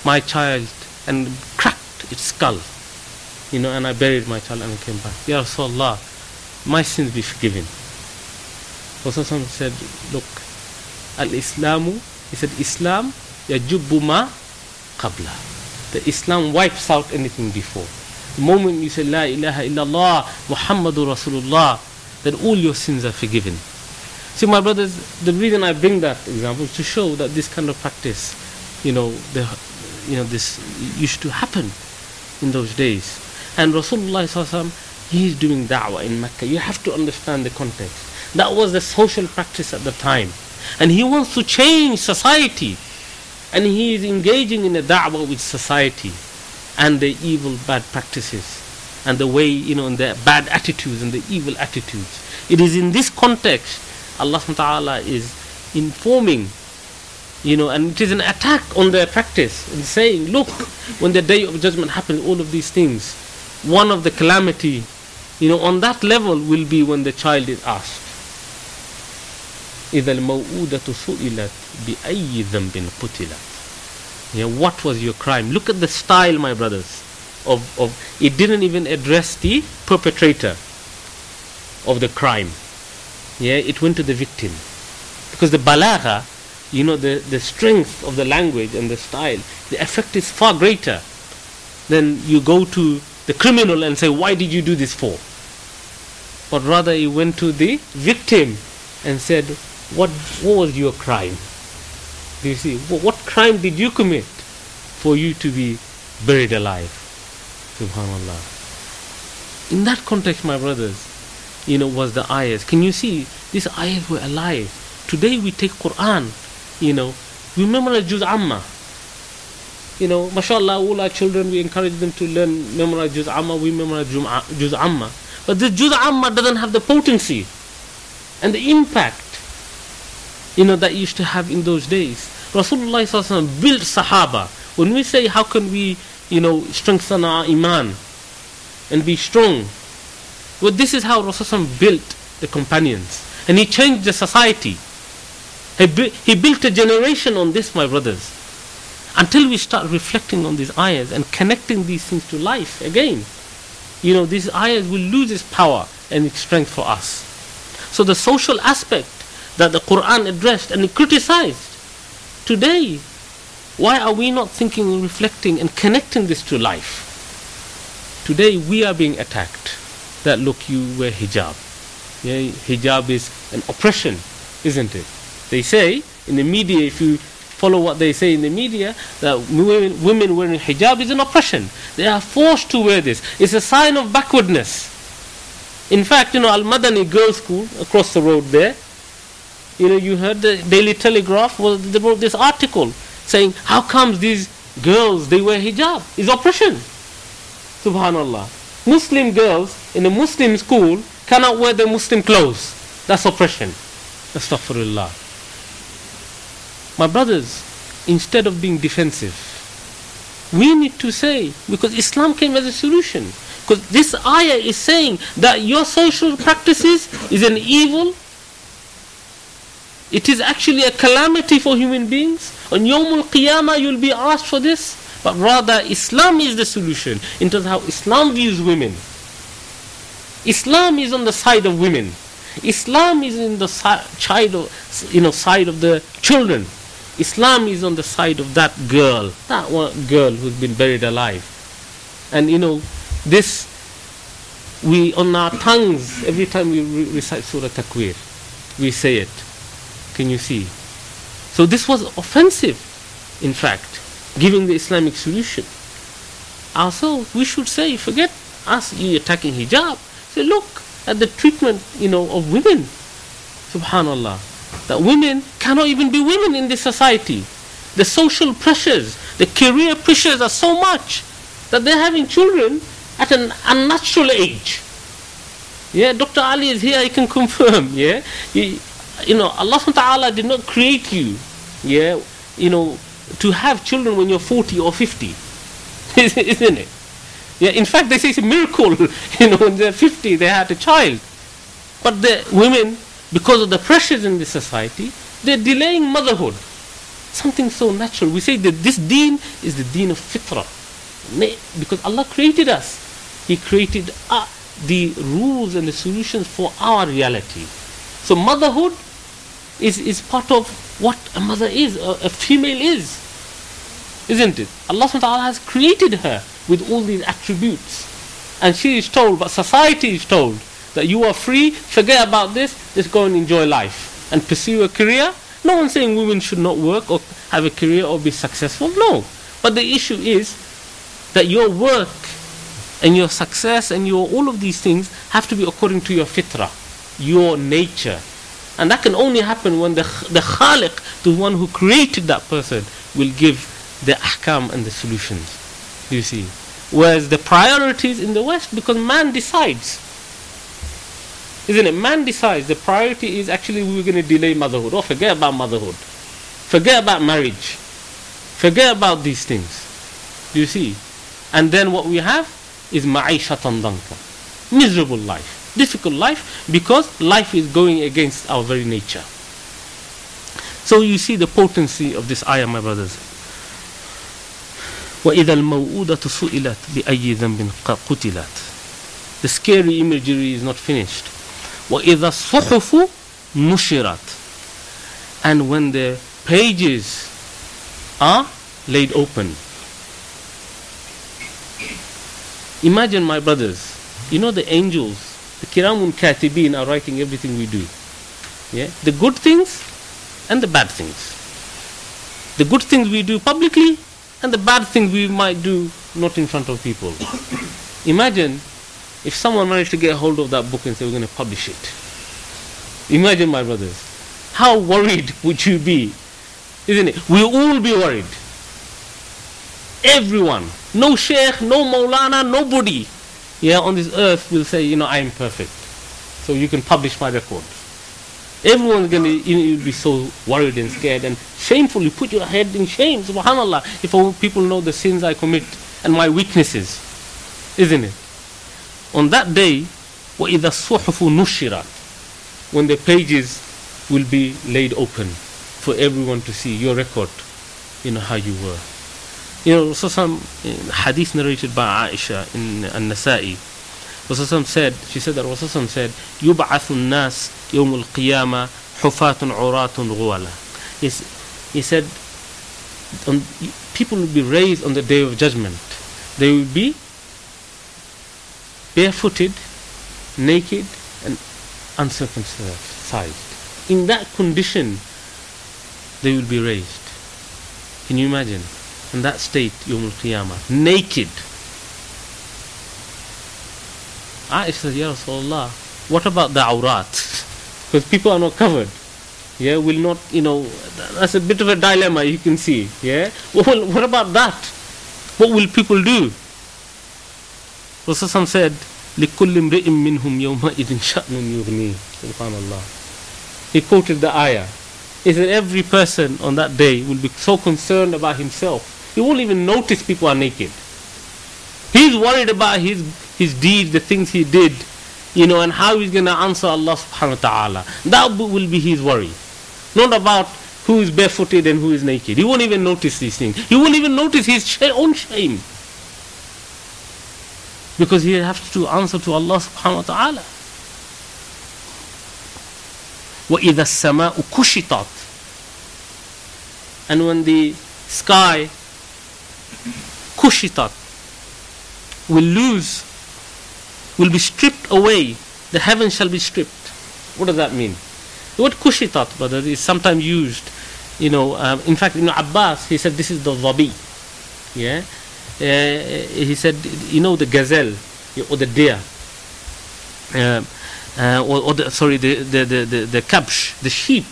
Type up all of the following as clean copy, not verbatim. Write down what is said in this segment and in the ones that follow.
my child and cracked its skull, and I buried my child and I came back. Ya Rasulullah, my sins be forgiven. Rasulullah said, look, al-Islamu, he said, Islam yajubbu ma qabla. The Islam wipes out anything before. The moment you say La ilaha illallah Muhammadur Rasulullah, then all your sins are forgiven. See, my brothers, the reason I bring that example is to show that this kind of practice, this used to happen in those days. And Rasulullah sallallahu alaihi wasallam, he is doing da'wah in Mecca. You have to understand the context. That was the social practice at the time. And he wants to change society. And he is engaging in a da'wah with society and the evil, bad practices and the way, and the bad attitudes and the evil attitudes. It is in this context Allah subhanahu wa ta'ala is informing, and it is an attack on their practice and saying, look, when the day of judgment happens, all of these things, one of the calamity, on that level will be when the child is asked, إِذَا الْمَوْءُودَةُ سُئِلَتْ بِأَيِّ ذَنْبٍ قُتِلَتْ. What was your crime? Look at the style, my brothers, of it didn't even address the perpetrator of the crime. It went to the victim. Because the balagha, the strength of the language and the style, the effect is far greater than you go to the criminal and say, why did you do this for? But rather he went to the victim and said, what was your crime? Do you see? What crime did you commit for you to be buried alive? Subhanallah. In that context, my brothers, was the ayahs. Can you see? These ayahs were alive. Today we take Quran, we memorize Juz Amma. Mashallah, all our children, we encourage them to memorize Juz Amma, we memorize Juz Amma. But this Juz Amma doesn't have the potency and the impact, that used to have in those days. Rasulullah sallallahu alaihi wasallam built Sahaba. When we say, how can we, strengthen our Iman and be strong? Well, this is how Rasulullah built the companions. And he changed the society. He built a generation on this, my brothers. Until we start reflecting on these ayahs and connecting these things to life again, these ayahs will lose its power and its strength for us. So the social aspect that the Quran addressed and it criticized, today, why are we not thinking and reflecting and connecting this to life? Today we are being attacked. That look, you wear hijab. Hijab is an oppression, isn't it? They say in the media, if you follow what they say in the media, that women wearing hijab is an oppression. They are forced to wear this. It's a sign of backwardness. In fact, Al-Madani Girls' School across the road there, you heard the Daily Telegraph, they wrote this article saying, how comes these girls, they wear hijab? It's oppression. Subhanallah. Muslim girls in a Muslim school cannot wear their Muslim clothes. That's oppression. Astaghfirullah. My brothers, instead of being defensive, we need to say, because Islam came as a solution. Because this ayah is saying that your social practices is an evil. It is actually a calamity for human beings. On Yawmul Qiyamah you'll be asked for this. But rather Islam is the solution in terms of how Islam views women. Islam is on the side of women. Islam is in the side of the children. Islam is on the side of that girl, girl who's been buried alive. And this, we on our tongues, every time we recite Surah Takwir, we say it. Can you see? So this was offensive, in fact, giving the Islamic solution. Also, we should say, forget us, you attacking hijab. Say, look at the treatment, of women. Subhanallah. That women cannot even be women in this society. The social pressures, the career pressures are so much that they're having children at an unnatural age. Yeah, Dr. Ali is here, he can confirm. Yeah, Allah subhanahu wa ta'ala did not create you, to have children when you're 40 or 50, isn't it? Yeah, in fact, they say it's a miracle. When they're 50, they had a child. But the women, because of the pressures in the society, they're delaying motherhood. something so natural. We say that this deen is the deen of fitrah. Because Allah created us. He created the rules and the solutions for our reality. So motherhood is part of what a mother is, a female is. Isn't it? Allah subhanahu wa ta'ala has created her with all these attributes. And she is told, but society is told, that you are free, forget about this, just go and enjoy life and pursue a career. No one's saying women should not work or have a career or be successful. No. But the issue is that your work and your success and your all of these things have to be according to your fitrah, your nature. And that can only happen when the Khaliq, the one who created that person, will give the ahkam and the solutions. You see. Whereas the priorities in the West, because man decides. Isn't it? Man decides. The priority is actually we're going to delay motherhood. Oh, forget about motherhood. Forget about marriage. Forget about these things. Do you see? And then what we have is ma'ishatan danka. Miserable life. Difficult life, because life is going against our very nature. So you see the potency of this ayah, my brothers. وَإِذَا الْمَوْءُودَةُ سُئِلَتْ بِأَيِّ ذَنْبٍ قُتِلَتْ. The scary imagery is not finished. وَإِذَا الصُّحُفُ نُشِرَتْ. And when the pages are laid open. Imagine, my brothers, you know the angels, the Kiramun Katibin are writing everything we do. Yeah? The good things and the bad things. The good things we do publicly and the bad things we might do not in front of people. Imagine if someone managed to get a hold of that book and say, we're going to publish it. Imagine, my brothers, how worried would you be? Isn't it? We'll all be worried. Everyone. No sheikh, no maulana, nobody on this earth will say, I am perfect, so you can publish my record. Everyone's going to be so worried and scared and shameful. You put your head in shame, subhanallah, if all people know the sins I commit and my weaknesses. Isn't it? On that day, وَإِذَا الصُّحُفُ نُشِّرَتْ, when the pages will be laid open for everyone to see your record, how you were. Some hadith narrated by Aisha in An-Nasa'i. Rasulullah said that Rasulullah said, يُبْعَثُ النَّاسِ يَوْمُ الْقِيَامَةِ حُفَاةٌ عُرَاةٌ غُوَلًا. He said, people will be raised on the day of judgment. They will be barefooted, naked, and uncircumcised. In that condition, they will be raised. Can you imagine? In that state, Yawm al-Qiyamah, naked. Aisha said, Ya Rasulullah, what about the awrat? Because people are not covered. Will not, that's a bit of a dilemma you can see. Well, what about that? What will people do? Rasulullah said, لِكُلِّ امْرِئٍ مِّنْهُمْ يَوْمَئِذٍ شَأْنٌ يُغْنِيهِ. Subhanallah. He quoted the ayah. He said every person on that day will be so concerned about himself. He won't even notice people are naked. He's worried about his deeds, the things he did, and how he's going to answer Allah subhanahu wa ta'ala. That will be his worry. Not about who is barefooted and who is naked. He won't even notice these things. He won't even notice his own shame. Because he has to answer to Allah subhanahu wa ta'ala. وَإِذَا السَّمَاءُ كُشِطَتْ. And when the sky kushitat will be stripped away, the heavens shall be stripped. What does that mean? The word kushitat, brother, is sometimes used, in fact, Abbas, he said this is the dhabi. He said, the gazelle, or the deer, the kabsh, the sheep.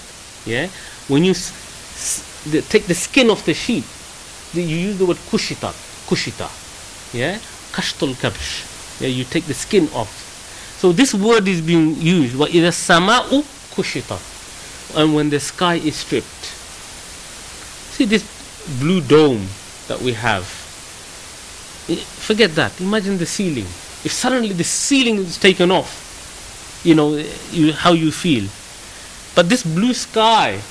When you take the skin of the sheep, you use the word kushita. Kashtul kabsh. You take the skin off. So this word is being used. وَإِذَا السَّمَاءُ كُشِطَتْ. And when the sky is stripped. See this blue dome that we have. Forget that. Imagine the ceiling. If suddenly the ceiling is taken off, how you feel. But this blue sky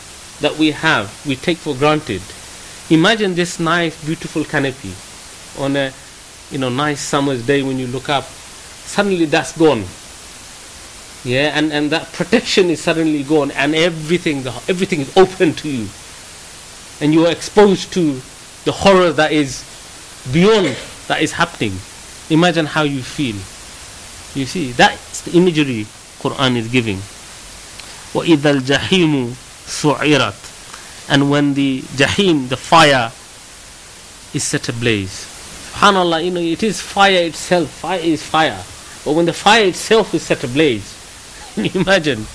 that we have, we take for granted. Imagine this nice, beautiful canopy on a nice summer's day. When you look up, suddenly that's gone. Yeah, and that protection is suddenly gone, and everything is open to you, and you are exposed to the horror that is beyond that is happening. Imagine how you feel. You see, that's the imagery Quran is giving. وَإِذَا الْجَحِيمُ سُعِرَتْ, and when the Jahim, the fire, is set ablaze. SubhanAllah, it is fire itself. Fire is fire. But when the fire itself is set ablaze, can you imagine?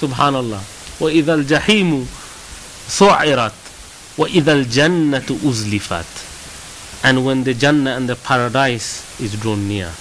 Subhanallah. وَإِذَا الْجَحِيمُ سُعِرَتْ وَإِذَا الْجَنَّةُ أُزْلِفَتْ, and when the Jannah and the paradise is drawn near.